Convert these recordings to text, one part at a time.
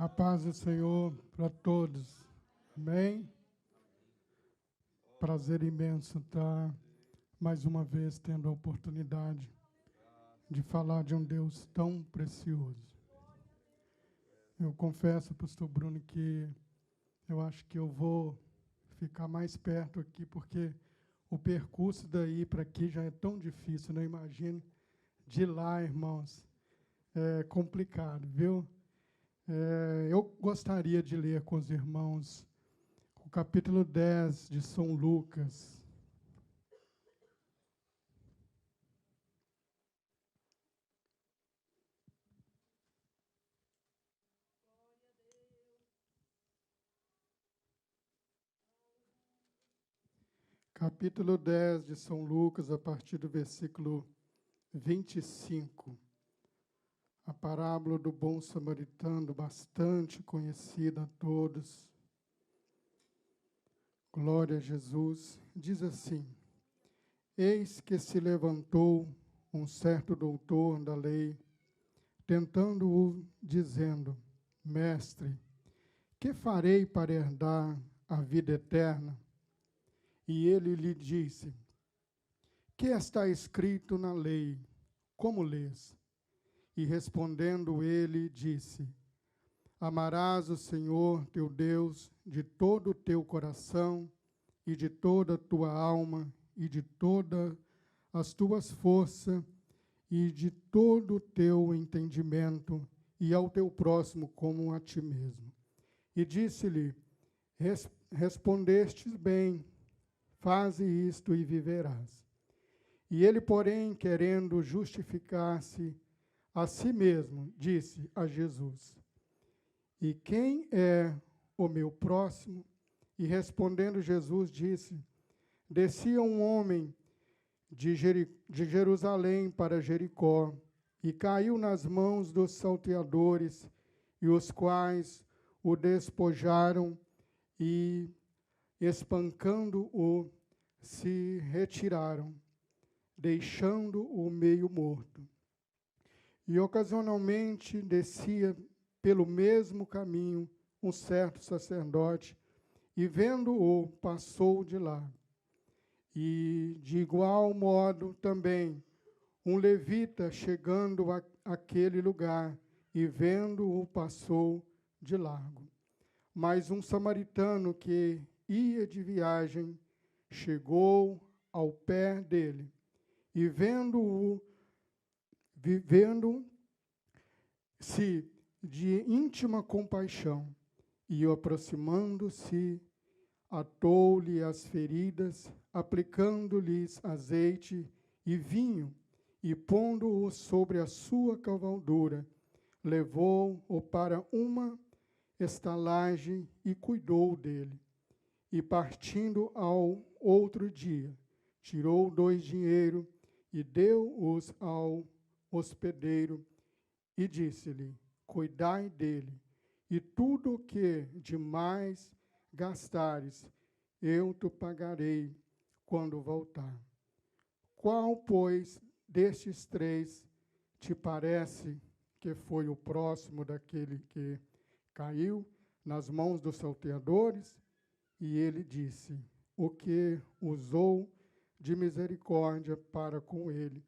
A paz do Senhor para todos. Amém? Prazer imenso estar mais uma vez tendo a oportunidade de falar de um Deus tão precioso. Eu confesso, pastor Bruno, que eu acho que eu vou ficar mais perto aqui, porque o percurso daí para aqui já é tão difícil, né? Imagine de lá, irmãos. É complicado, viu? Eu gostaria de ler com os irmãos o capítulo 10 de São Lucas. Capítulo 10 de São Lucas, a partir do versículo 25. A parábola do bom samaritano, bastante conhecida a todos. Glória a Jesus. Diz assim: Eis que se levantou um certo doutor da lei, tentando-o, dizendo: Mestre, que farei para herdar a vida eterna? E ele lhe disse: Que está escrito na lei? Como lês? E respondendo ele, disse: Amarás o Senhor teu Deus de todo o teu coração e de toda a tua alma e de todas as tuas forças e de todo o teu entendimento, e ao teu próximo como a ti mesmo. E disse-lhe: Respondestes bem, faze isto e viverás. E ele, porém, querendo justificar-se a si mesmo, disse a Jesus: E quem é o meu próximo? E respondendo Jesus, disse: Descia um homem de Jerusalém para Jericó, e caiu nas mãos dos salteadores, e os quais o despojaram e, espancando-o, se retiraram, deixando-o meio morto. E ocasionalmente descia pelo mesmo caminho um certo sacerdote, e vendo-o, passou de lá. E, de igual modo, também, um levita, chegando àquele lugar, e vendo-o, passou de largo. Mas um samaritano que ia de viagem, chegou ao pé dele, e vendo-se de íntima compaixão, e aproximando-se, atou-lhe as feridas, aplicando-lhes azeite e vinho, e pondo-o sobre a sua cavalgadura, levou-o para uma estalagem e cuidou dele. E partindo ao outro dia, tirou 2 dinheiros e deu-os ao hospedeiro, e disse-lhe: Cuidai dele, e tudo o que demais gastares, eu te pagarei quando voltar. Qual, pois, destes 3 te parece que foi o próximo daquele que caiu nas mãos dos salteadores? E ele disse: O que usou de misericórdia para com ele.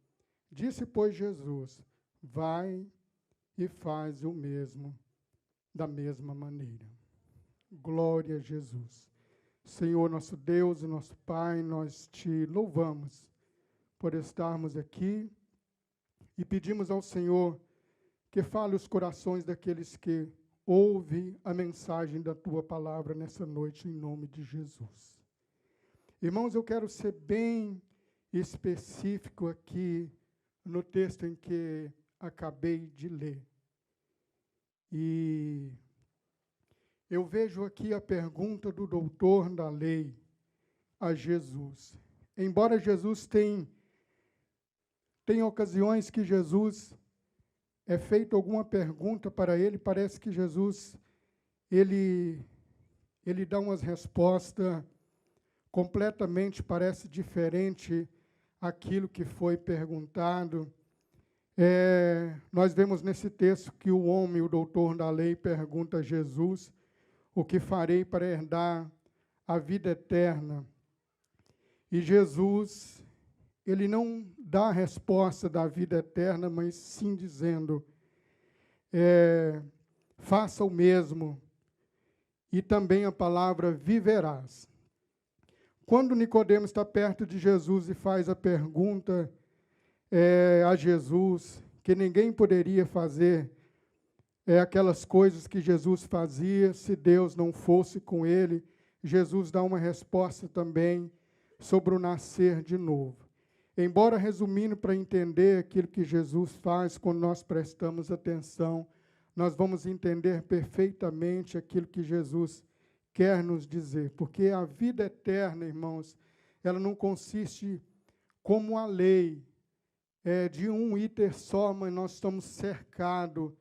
Disse, pois, Jesus: Vai e faz o mesmo, da mesma maneira. Glória a Jesus. Senhor, nosso Deus e nosso Pai, nós te louvamos por estarmos aqui e pedimos ao Senhor que fale os corações daqueles que ouvem a mensagem da tua palavra nessa noite, em nome de Jesus. Irmãos, eu quero ser bem específico aqui no texto em que acabei de ler. E eu vejo aqui a pergunta do doutor da lei a Jesus. Embora Jesus tenha ocasiões que Jesus é feita alguma pergunta para ele, parece que Jesus ele dá umas respostas completamente, parece diferente aquilo que foi perguntado. Nós vemos nesse texto que o homem, o doutor da lei, pergunta a Jesus: o que farei para herdar a vida eterna? E Jesus, ele não dá a resposta da vida eterna, mas sim dizendo: faça o mesmo, e também a palavra viverás. Quando Nicodemos está perto de Jesus e faz a pergunta a Jesus, que ninguém poderia fazer aquelas coisas que Jesus fazia se Deus não fosse com ele, Jesus dá uma resposta também sobre o nascer de novo. Embora resumindo para entender aquilo que Jesus faz, quando nós prestamos atenção, nós vamos entender perfeitamente aquilo que Jesus quer nos dizer. Porque a vida eterna, irmãos, ela não consiste como a lei, de um iter só, mas nós estamos cercados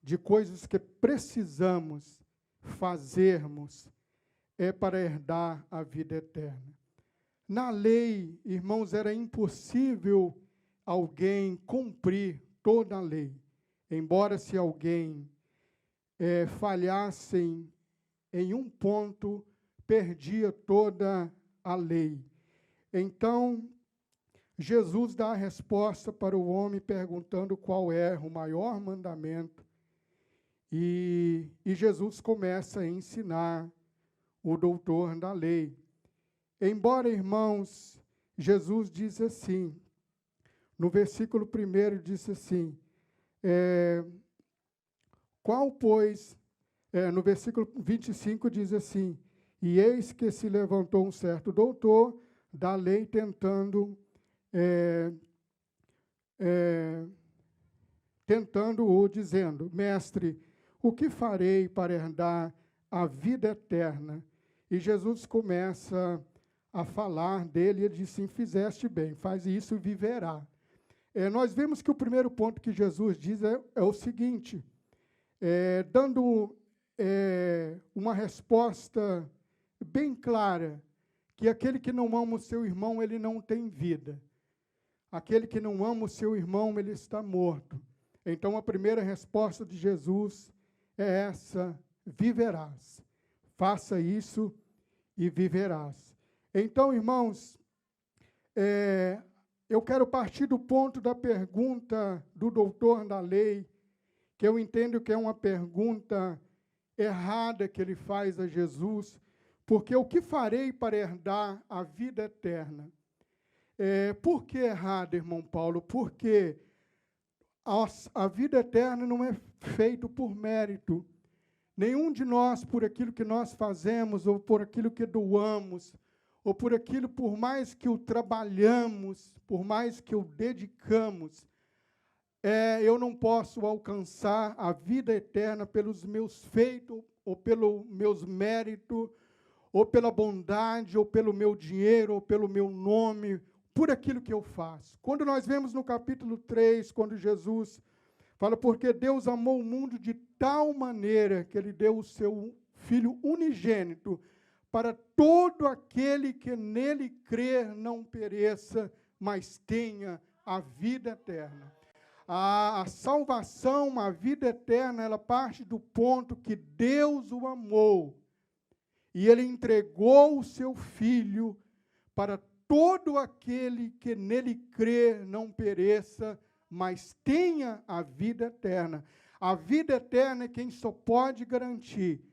de coisas que precisamos fazermos para herdar a vida eterna. Na lei, irmãos, era impossível alguém cumprir toda a lei. Embora se alguém falhasse em um ponto, perdia toda a lei. Então, Jesus dá a resposta para o homem perguntando qual é o maior mandamento. E Jesus começa a ensinar o doutor da lei. Embora, irmãos, Jesus diz assim, no versículo 1 diz assim, qual, pois, no versículo 25 diz assim, e eis que se levantou um certo doutor da lei tentando o dizendo, mestre, o que farei para herdar a vida eterna? E Jesus começa a falar dele, e ele diz assim, fizeste bem, faz isso e viverá. Nós vemos que o primeiro ponto que Jesus diz é o seguinte, dando uma resposta bem clara, que aquele que não ama o seu irmão, ele não tem vida. Aquele que não ama o seu irmão, ele está morto. Então, a primeira resposta de Jesus é essa, viverás. Faça isso e viverás. Então, irmãos, eu quero partir do ponto da pergunta do doutor da lei, que eu entendo que é uma pergunta errada que ele faz a Jesus, porque o que farei para herdar a vida eterna? Por que errado, irmão Paulo? Porque a vida eterna não é feita por mérito. Nenhum de nós, por aquilo que nós fazemos, ou por aquilo que doamos, ou por aquilo, por mais que o trabalhamos, por mais que o dedicamos, eu não posso alcançar a vida eterna pelos meus feitos, ou pelos meus méritos, ou pela bondade, ou pelo meu dinheiro, ou pelo meu nome, por aquilo que eu faço. Quando nós vemos no capítulo 3, quando Jesus fala, porque Deus amou o mundo de tal maneira que Ele deu o seu Filho unigênito, para todo aquele que nele crer não pereça, mas tenha a vida eterna. A salvação, a vida eterna, ela parte do ponto que Deus o amou, e Ele entregou o seu Filho para todo aquele que nele crer não pereça, mas tenha a vida eterna. A vida eterna, quem só pode garantir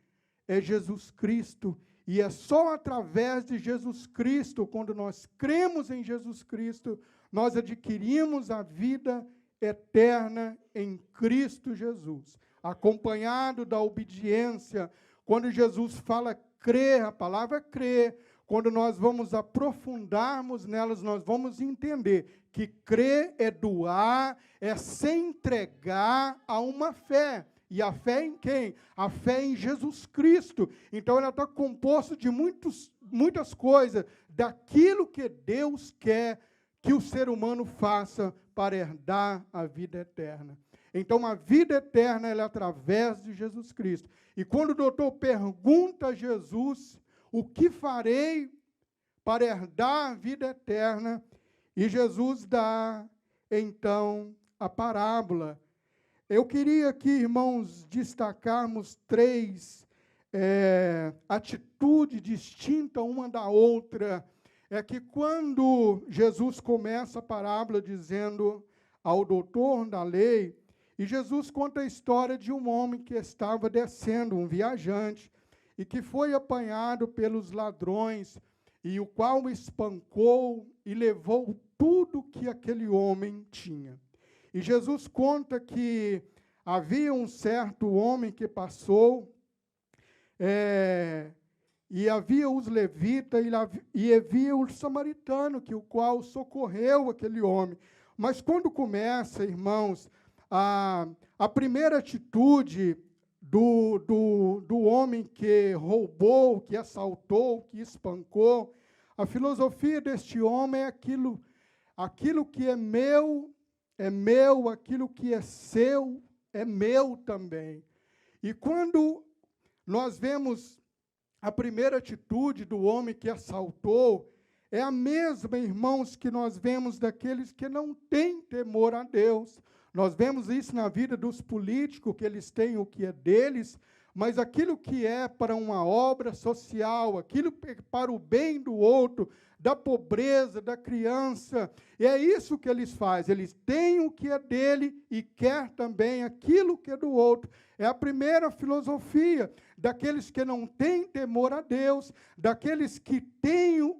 é Jesus Cristo, e é só através de Jesus Cristo, quando nós cremos em Jesus Cristo, nós adquirimos a vida eterna em Cristo Jesus, acompanhado da obediência. Quando Jesus fala crer, a palavra crer, quando nós vamos aprofundarmos nelas, nós vamos entender que crer é doar, é se entregar a uma fé. E a fé em quem? A fé em Jesus Cristo. Então, ela está composta de muitas coisas, daquilo que Deus quer que o ser humano faça para herdar a vida eterna. Então, a vida eterna ela é através de Jesus Cristo. E quando o doutor pergunta a Jesus, o que farei para herdar a vida eterna? E Jesus dá, então, a parábola. Eu queria aqui, irmãos, destacarmos 3 atitudes distintas uma da outra. É que quando Jesus começa a parábola dizendo ao doutor da lei, e Jesus conta a história de um homem que estava descendo, um viajante, e que foi apanhado pelos ladrões, e o qual espancou e levou tudo que aquele homem tinha. E Jesus conta que havia um certo homem que passou, e havia os levitas, e havia o samaritano, o qual socorreu aquele homem. Mas quando começa, irmãos, a primeira atitude do homem que roubou, que assaltou, que espancou, a filosofia deste homem é aquilo que é meu, aquilo que é seu, é meu também. E quando nós vemos a primeira atitude do homem que assaltou, é a mesma, irmãos, que nós vemos daqueles que não têm temor a Deus. Nós vemos isso na vida dos políticos, que eles têm o que é deles, mas aquilo que é para uma obra social, aquilo para o bem do outro, da pobreza, da criança, e é isso que eles fazem. Eles têm o que é dele e quer também aquilo que é do outro. É a primeira filosofia daqueles que não têm temor a Deus, daqueles que têm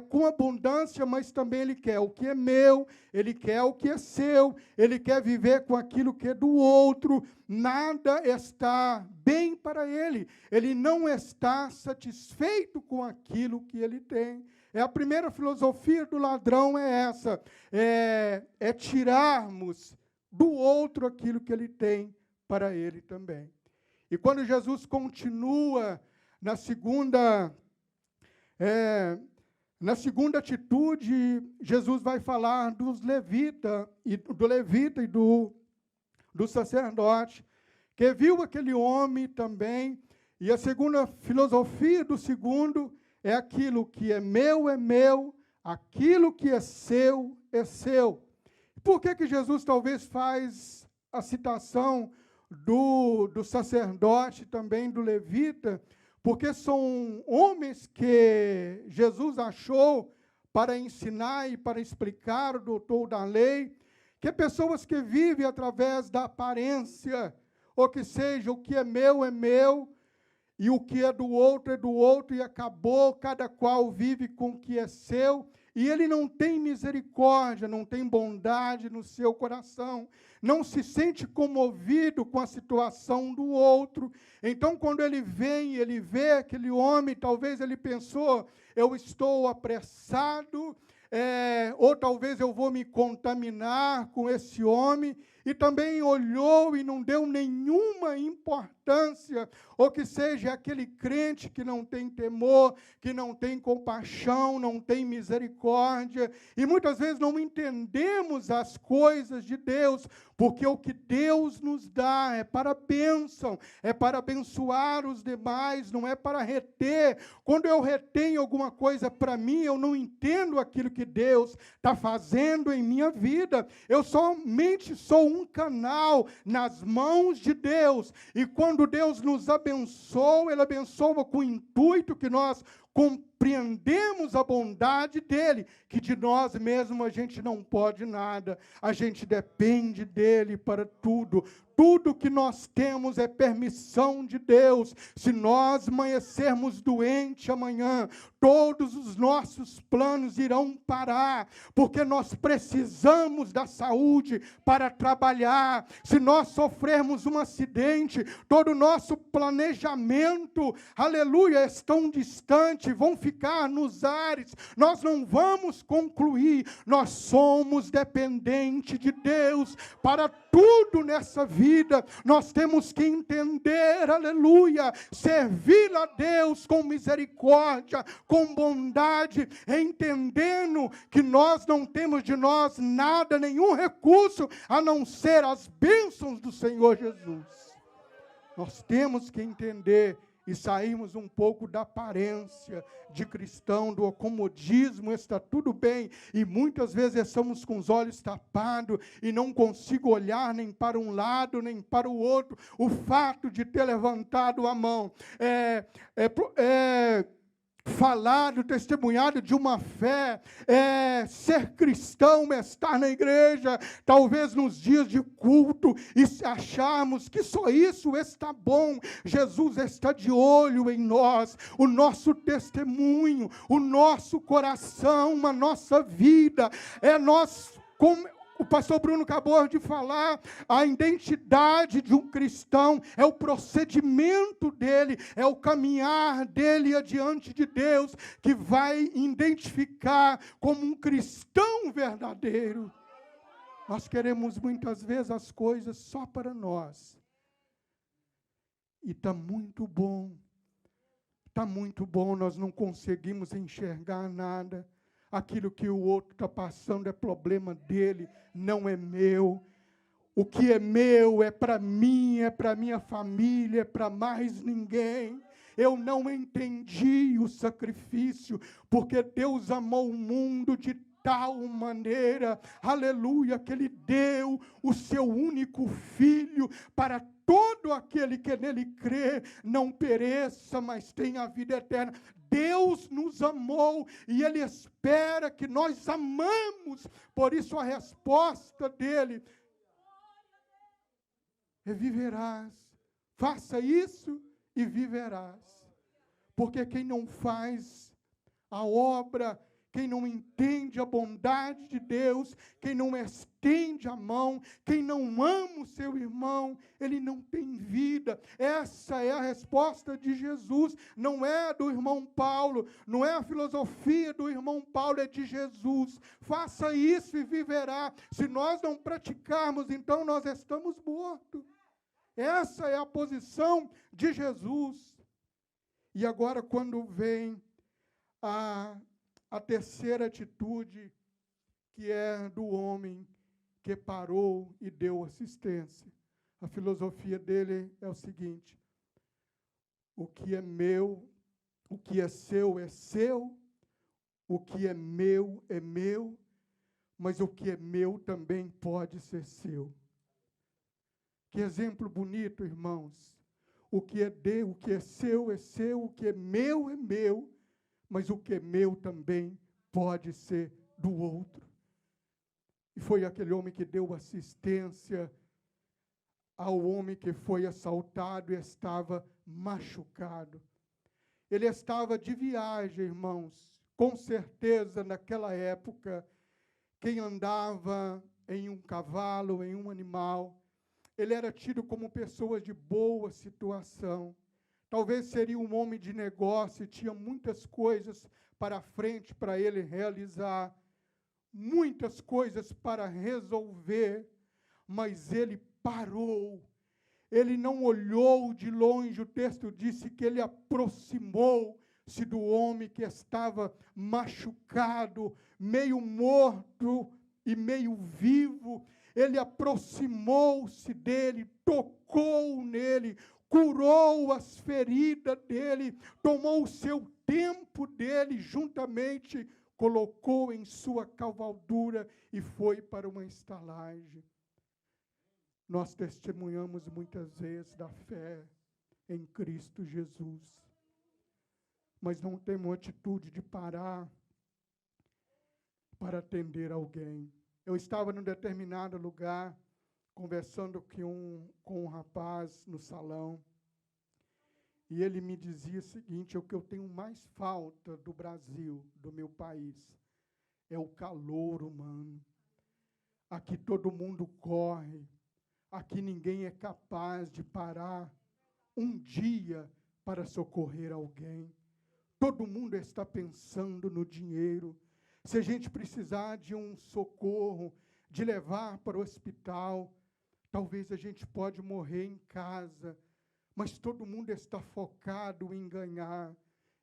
com abundância, mas também ele quer o que é meu, ele quer o que é seu, ele quer viver com aquilo que é do outro. Nada está bem para ele, ele não está satisfeito com aquilo que ele tem. A primeira filosofia do ladrão é essa, é tirarmos do outro aquilo que ele tem para ele também. E quando Jesus continua na segunda atitude, Jesus vai falar dos levitas, do levita e do sacerdote, que viu aquele homem também, e a segunda filosofia do segundo é aquilo que é meu, aquilo que é seu, é seu. Por que Jesus talvez faz a citação do sacerdote, também do levita? Porque são homens que Jesus achou para ensinar e para explicar o doutor da lei, que pessoas que vivem através da aparência, ou que seja, o que é meu, e o que é do outro, e acabou, cada qual vive com o que é seu, e ele não tem misericórdia, não tem bondade no seu coração, não se sente comovido com a situação do outro. Então, quando ele vem, ele vê aquele homem, talvez ele pensou, eu estou apressado, ou talvez eu vou me contaminar com esse homem, e também olhou e não deu nenhuma importância, ou que seja aquele crente que não tem temor, que não tem compaixão, não tem misericórdia, e muitas vezes não entendemos as coisas de Deus, porque o que Deus nos dá é para bênção, é para abençoar os demais, não é para reter. Quando eu retenho alguma coisa para mim, eu não entendo aquilo que Deus está fazendo em minha vida. Eu somente sou um canal nas mãos de Deus. E quando Deus nos abençoa, Ele abençoa com o intuito que nós compreendemos a bondade dEle, que de nós mesmos a gente não pode nada, a gente depende dEle para tudo. Tudo que nós temos é permissão de Deus. Se nós amanhecermos doentes amanhã, todos os nossos planos irão parar, porque nós precisamos da saúde para trabalhar. Se nós sofrermos um acidente, todo o nosso planejamento, aleluia, é tão distante, vão ficar nos ares, nós não vamos concluir. Nós somos dependentes de Deus para tudo nessa vida. Nós temos que entender, aleluia, servir a Deus com misericórdia, com bondade, entendendo que nós não temos de nós nada, nenhum recurso, a não ser as bênçãos do Senhor Jesus. Nós temos que entender e sairmos um pouco da aparência de cristão, do acomodismo, está tudo bem, e muitas vezes estamos com os olhos tapados e não consigo olhar nem para um lado, nem para o outro. O fato de ter levantado a mão falado, testemunhado de uma fé, ser cristão, estar na igreja, talvez nos dias de culto, e acharmos que só isso está bom. Jesus está de olho em nós, o nosso testemunho, o nosso coração, a nossa vida, como o pastor Bruno acabou de falar, a identidade de um cristão é o procedimento dele, é o caminhar dele adiante de Deus, que vai identificar como um cristão verdadeiro. Nós queremos muitas vezes as coisas só para nós. E está muito bom, nós não conseguimos enxergar nada. Aquilo que o outro está passando é problema dele, não é meu. O que é meu é para mim, é para minha família, é para mais ninguém. Eu não entendi o sacrifício, porque Deus amou o mundo de tal maneira, aleluia, que Ele deu o seu único Filho para todo aquele que nele crê, não pereça, mas tenha a vida eterna. Deus nos amou e Ele espera que nós amamos. Por isso a resposta dele é: viverás. Faça isso e viverás. Porque quem não faz a obra, quem não entende a bondade de Deus, quem não estende a mão, quem não ama o seu irmão, ele não tem vida. Essa é a resposta de Jesus, não é do irmão Paulo, não é a filosofia do irmão Paulo, é de Jesus. Faça isso e viverá. Se nós não praticarmos, então nós estamos mortos. Essa é a posição de Jesus. E agora, quando vem a terceira atitude, que é do homem que parou e deu assistência. A filosofia dele é o seguinte: o que é meu, o que é seu, o que é meu, mas o que é meu também pode ser seu. Que exemplo bonito, irmãos. O que é seu, o que é meu, mas o que é meu também pode ser do outro. E foi aquele homem que deu assistência ao homem que foi assaltado e estava machucado. Ele estava de viagem, irmãos. Com certeza, naquela época, quem andava em um cavalo, em um animal, ele era tido como pessoa de boa situação. Talvez seria um homem de negócio e tinha muitas coisas para frente para ele realizar, muitas coisas para resolver, mas ele parou. Ele não olhou de longe, o texto disse que ele aproximou-se do homem que estava machucado, meio morto e meio vivo. Ele aproximou-se dele, tocou nele, curou as feridas dele, tomou o seu tempo dele, juntamente colocou em sua cavalgadura e foi para uma estalagem. Nós testemunhamos muitas vezes da fé em Cristo Jesus, mas não temos atitude de parar para atender alguém. Eu estava num determinado lugar, conversando com um rapaz no salão, e ele me dizia o seguinte: o que eu tenho mais falta do Brasil, do meu país, é o calor humano. Aqui todo mundo corre, aqui ninguém é capaz de parar um dia para socorrer alguém. Todo mundo está pensando no dinheiro. Se a gente precisar de um socorro, de levar para o hospital, talvez a gente pode morrer em casa, mas todo mundo está focado em ganhar.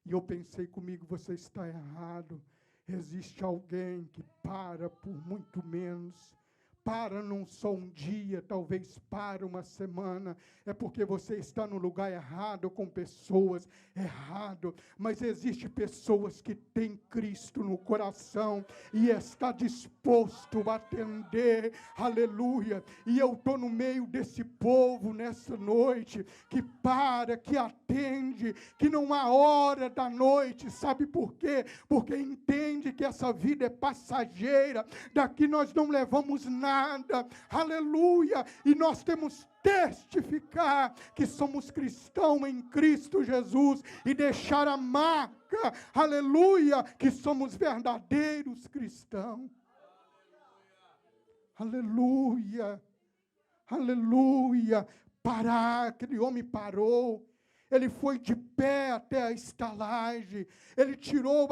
E eu pensei comigo: você está errado. Existe alguém que para por muito menos, para não só um dia, talvez para uma semana, é porque você está no lugar errado, com pessoas errado, mas existe pessoas que têm Cristo no coração e está disposto a atender, aleluia, e eu estou no meio desse povo nessa noite, que para, que atende, que não há hora da noite, sabe por quê? Porque entende que essa vida é passageira, daqui nós não levamos nada, aleluia, e nós temos testificar que somos cristãos em Cristo Jesus e deixar a marca, aleluia, que somos verdadeiros cristãos, aleluia, aleluia. Parar, aquele homem parou. Ele foi de pé até a estalagem, ele tirou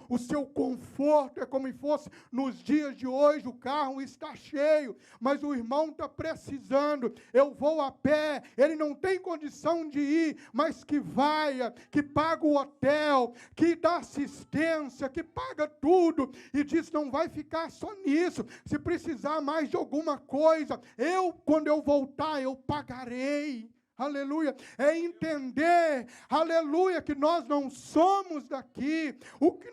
o seu conforto, é como se fosse nos dias de hoje, o carro está cheio, mas o irmão está precisando, eu vou a pé, ele não tem condição de ir, mas que vai, que paga o hotel, que dá assistência, que paga tudo, e diz, não vai ficar só nisso, se precisar mais de alguma coisa, quando eu voltar, eu pagarei. Aleluia, é entender, aleluia, que nós não somos daqui, o que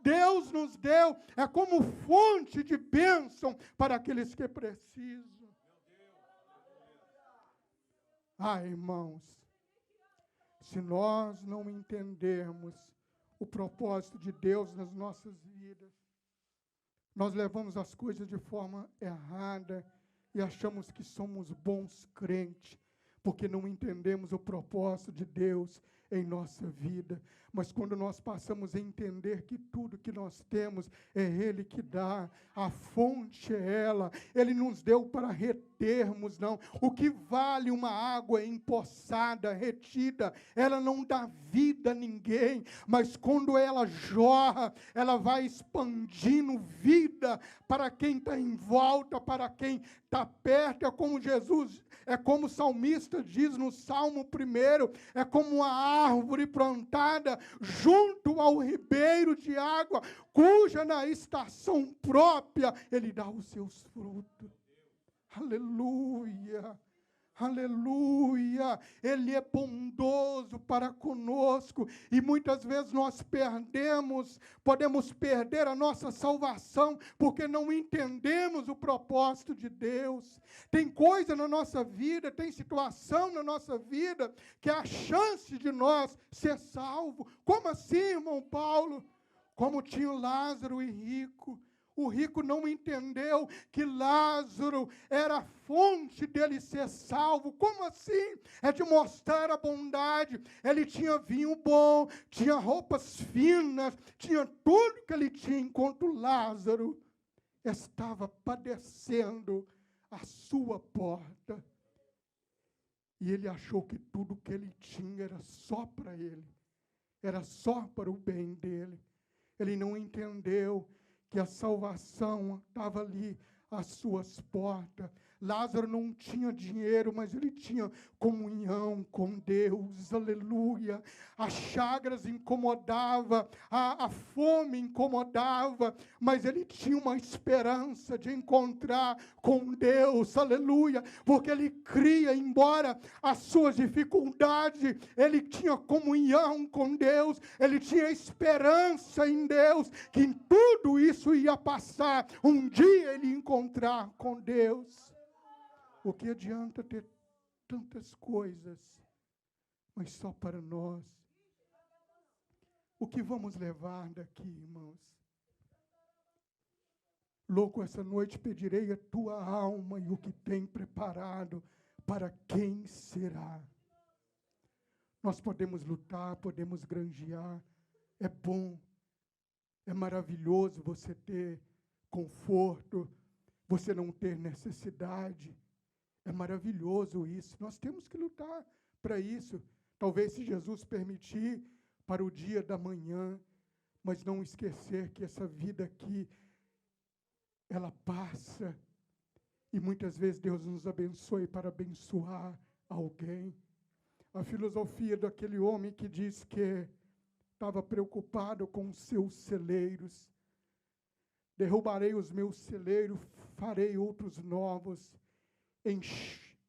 Deus nos deu é como fonte de bênção para aqueles que precisam. Irmãos, se nós não entendermos o propósito de Deus nas nossas vidas, nós levamos as coisas de forma errada e achamos que somos bons crentes, porque não entendemos o propósito de Deus em nossa vida. Mas quando nós passamos a entender que tudo que nós temos é Ele que dá, a fonte é ela, Ele nos deu para retermos, não. O que vale uma água empoçada, retida, ela não dá vida a ninguém, mas quando ela jorra, ela vai expandindo vida para quem está em volta, para quem está perto. É como o salmista diz no Salmo 1, é como uma árvore plantada junto ao ribeiro de água, cuja na estação própria ele dá os seus frutos. Aleluia, aleluia, Ele é bondoso para conosco, e muitas vezes nós podemos perder a nossa salvação, porque não entendemos o propósito de Deus. Tem coisa na nossa vida, tem situação na nossa vida, que é a chance de nós ser salvo. Como assim, irmão Paulo? Como tinha Lázaro e rico. O rico não entendeu que Lázaro era a fonte dele ser salvo. Como assim? É de mostrar a bondade. Ele tinha vinho bom, tinha roupas finas, tinha tudo que ele tinha, enquanto Lázaro estava padecendo à sua porta. E ele achou que tudo que ele tinha era só para ele, era só para o bem dele. Ele não entendeu que a salvação estava ali às suas portas. Lázaro não tinha dinheiro, mas ele tinha comunhão com Deus, aleluia. As chagas incomodavam, a fome incomodava, mas ele tinha uma esperança de encontrar com Deus, aleluia, porque ele cria, embora as suas dificuldades, ele tinha comunhão com Deus, ele tinha esperança em Deus, que em tudo isso ia passar, um dia ele ia encontrar com Deus. O que adianta ter tantas coisas, mas só para nós? O que vamos levar daqui, irmãos? Louco, essa noite pedirei a tua alma e o que tem preparado, para quem será? Nós podemos lutar, podemos granjear, é bom, é maravilhoso você ter conforto, você não ter necessidade. É maravilhoso isso. Nós temos que lutar para isso. Talvez, se Jesus permitir, para o dia da manhã, mas não esquecer que essa vida aqui, ela passa. E muitas vezes Deus nos abençoe para abençoar alguém. A filosofia daquele homem que diz que estava preocupado com os seus celeiros. Derrubarei os meus celeiros, farei outros novos,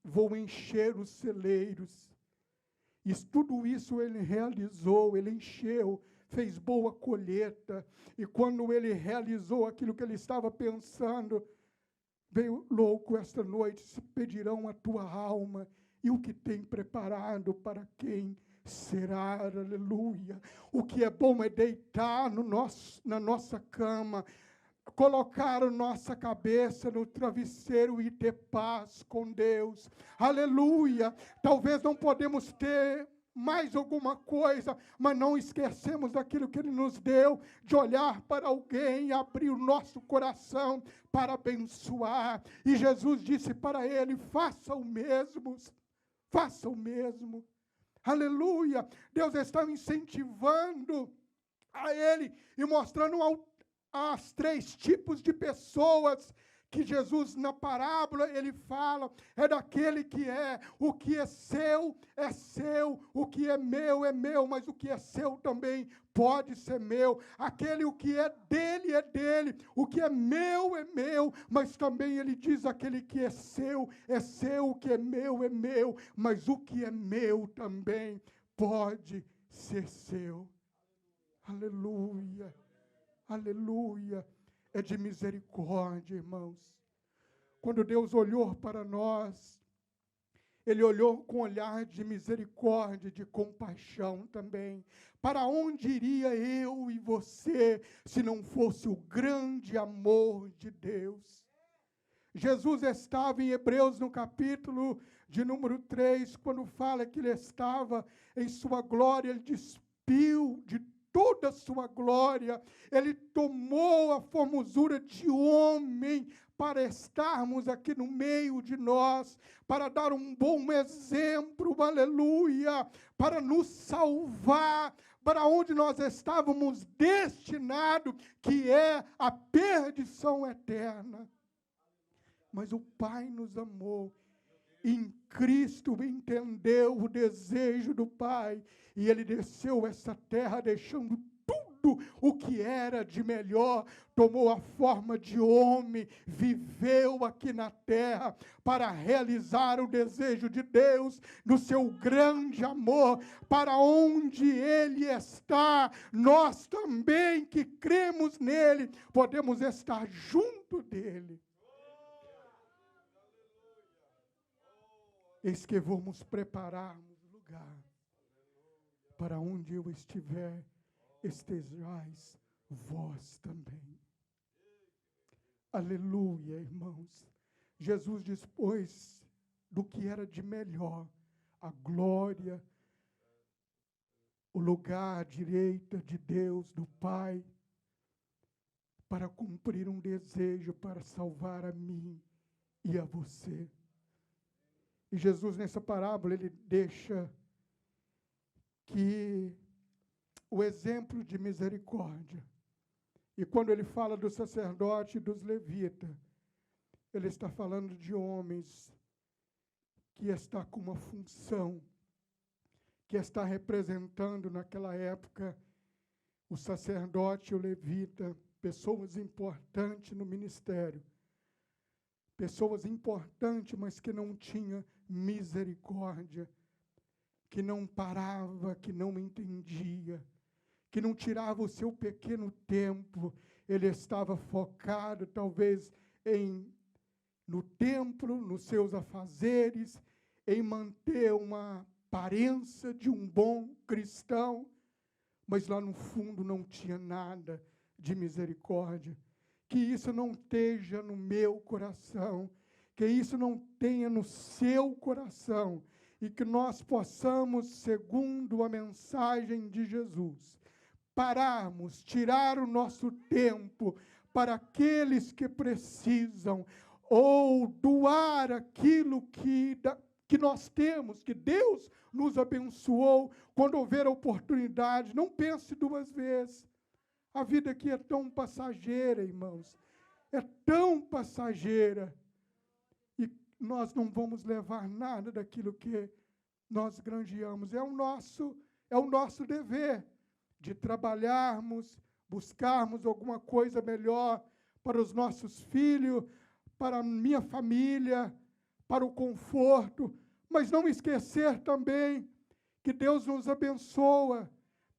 vou encher os celeiros. E tudo isso ele realizou, ele encheu, fez boa colheita. E quando ele realizou aquilo que ele estava pensando, veio louco esta noite, se pedirão a tua alma, e o que tem preparado para quem será, aleluia. O que é bom é deitar na nossa cama, colocar a nossa cabeça no travesseiro e ter paz com Deus, aleluia. Talvez não podemos ter mais alguma coisa, mas não esquecemos daquilo que Ele nos deu, de olhar para alguém, abrir o nosso coração para abençoar. E Jesus disse para ele: faça o mesmo, faça o mesmo, aleluia. Deus está incentivando a ele e mostrando as 3 tipos de pessoas que Jesus, na parábola, ele fala, é daquele que o que é seu, o que é meu, mas o que é seu também pode ser meu. Aquele, o que é dele, o que é meu, mas também ele diz, aquele que é seu, o que é meu, mas o que é meu também pode ser seu. Aleluia. Aleluia, é de misericórdia, irmãos. Quando Deus olhou para nós, Ele olhou com olhar de misericórdia, de compaixão também. Para onde iria eu e você, se não fosse o grande amor de Deus? Jesus estava em Hebreus, no capítulo de número 3, quando fala que Ele estava em sua glória, Ele despiu de toda a sua glória, Ele tomou a formosura de homem para estarmos aqui no meio de nós, para dar um bom exemplo, aleluia, para nos salvar, para onde nós estávamos destinados, que é a perdição eterna. Mas o Pai nos amou, em Cristo entendeu o desejo do Pai, e Ele desceu essa terra deixando tudo o que era de melhor, tomou a forma de homem, viveu aqui na terra para realizar o desejo de Deus, no seu grande amor, para onde Ele está, nós também que cremos nele, podemos estar junto dele. Eis que vamos prepararmos lugar, para onde eu estiver, estejais vós também. Aleluia, irmãos. Jesus dispôs do que era de melhor, a glória, o lugar à direita de Deus, do Pai, para cumprir um desejo, para salvar a mim e a você. E Jesus, nessa parábola, ele deixa que o exemplo de misericórdia. E quando ele fala do sacerdote e dos levitas, ele está falando de homens que está com uma função, que está representando naquela época o sacerdote e o levita, pessoas importantes no ministério. Pessoas importantes, mas que não tinham misericórdia, que não parava, que não entendia, que não tirava o seu pequeno tempo. Ele estava focado, talvez, no templo, nos seus afazeres, em manter uma aparência de um bom cristão, mas lá no fundo não tinha nada de misericórdia. Que isso não esteja no meu coração, que isso não tenha no seu coração, e que nós possamos, segundo a mensagem de Jesus, pararmos, tirar o nosso tempo para aqueles que precisam, ou doar aquilo que nós temos, que Deus nos abençoou. Quando houver oportunidade, não pense 2 vezes. A vida aqui é tão passageira, irmãos. É tão passageira. E nós não vamos levar nada daquilo que nós granjeamos. É o nosso dever de trabalharmos, buscarmos alguma coisa melhor para os nossos filhos, para a minha família, para o conforto, mas não esquecer também que Deus nos abençoa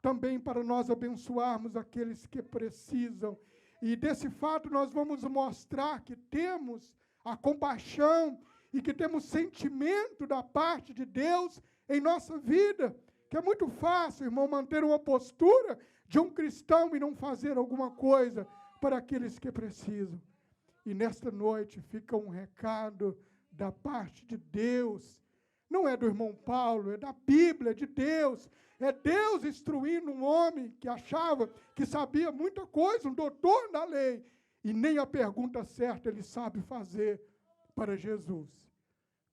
também para nós abençoarmos aqueles que precisam. E desse fato nós vamos mostrar que temos a compaixão e que temos sentimento da parte de Deus em nossa vida, que é muito fácil, irmão, manter uma postura de um cristão e não fazer alguma coisa para aqueles que precisam. E nesta noite fica um recado da parte de Deus. Não é do irmão Paulo, é da Bíblia, é de Deus. É Deus instruindo um homem que achava que sabia muita coisa, um doutor da lei, e nem a pergunta certa ele sabe fazer para Jesus.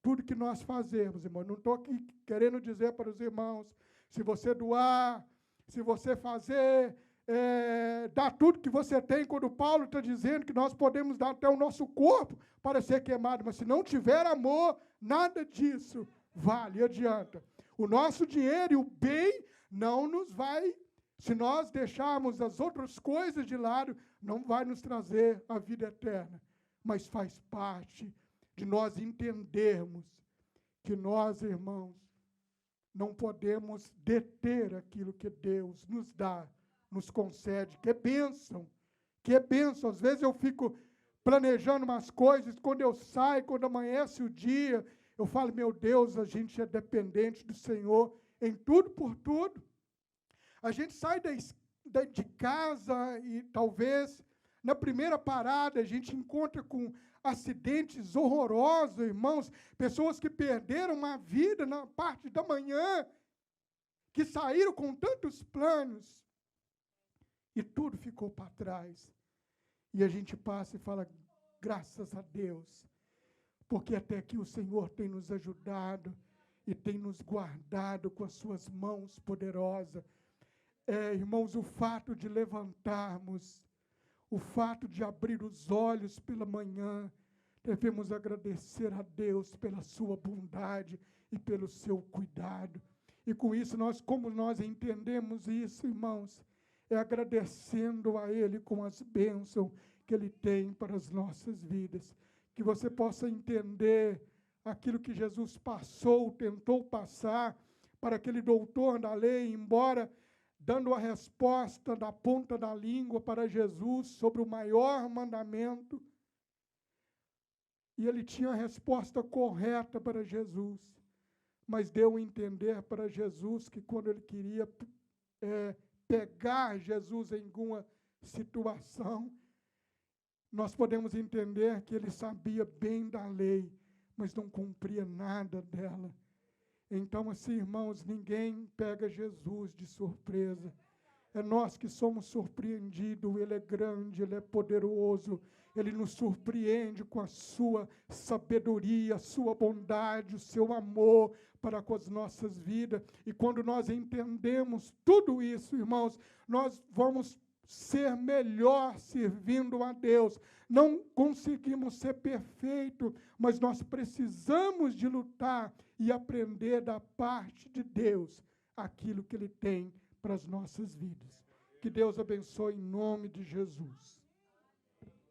Tudo que nós fazemos, irmão, não estou aqui querendo dizer para os irmãos, se você doar, se você fazer, dar tudo que você tem, quando Paulo está dizendo que nós podemos dar até o nosso corpo para ser queimado, mas se não tiver amor, nada disso vale, adianta. O nosso dinheiro e o bem não nos vai, se nós deixarmos as outras coisas de lado, não vai nos trazer a vida eterna, mas faz parte de nós entendermos que nós, irmãos, não podemos deter aquilo que Deus nos dá, nos concede, que é bênção, que é bênção. Às vezes eu fico planejando umas coisas, quando eu saio, quando amanhece o dia, eu falo, meu Deus, a gente é dependente do Senhor em tudo por tudo. A gente sai de casa e talvez na primeira parada a gente encontra com acidentes horrorosos, irmãos, pessoas que perderam a vida na parte da manhã, que saíram com tantos planos e tudo ficou para trás. E a gente passa e fala, graças a Deus, porque até aqui o Senhor tem nos ajudado e tem nos guardado com as suas mãos poderosas. Irmãos, o fato de levantarmos, o fato de abrir os olhos pela manhã, devemos agradecer a Deus pela sua bondade e pelo seu cuidado. E com isso, como nós entendemos isso, irmãos, é agradecendo a Ele com as bênçãos que Ele tem para as nossas vidas. Que você possa entender aquilo que Jesus passou, tentou passar, para aquele doutor da lei, embora dando a resposta da ponta da língua para Jesus sobre o maior mandamento, e ele tinha a resposta correta para Jesus, mas deu a entender para Jesus que quando ele queria pegar Jesus em alguma situação, nós podemos entender que ele sabia bem da lei, mas não cumpria nada dela. Então, assim, irmãos, ninguém pega Jesus de surpresa. É nós que somos surpreendidos. Ele é grande, Ele é poderoso. Ele nos surpreende com a sua sabedoria, a sua bondade, o seu amor para com as nossas vidas. E quando nós entendemos tudo isso, irmãos, nós vamos ser melhor servindo a Deus. Não conseguimos ser perfeitos, mas nós precisamos de lutar e aprender da parte de Deus aquilo que Ele tem para as nossas vidas. Que Deus abençoe em nome de Jesus.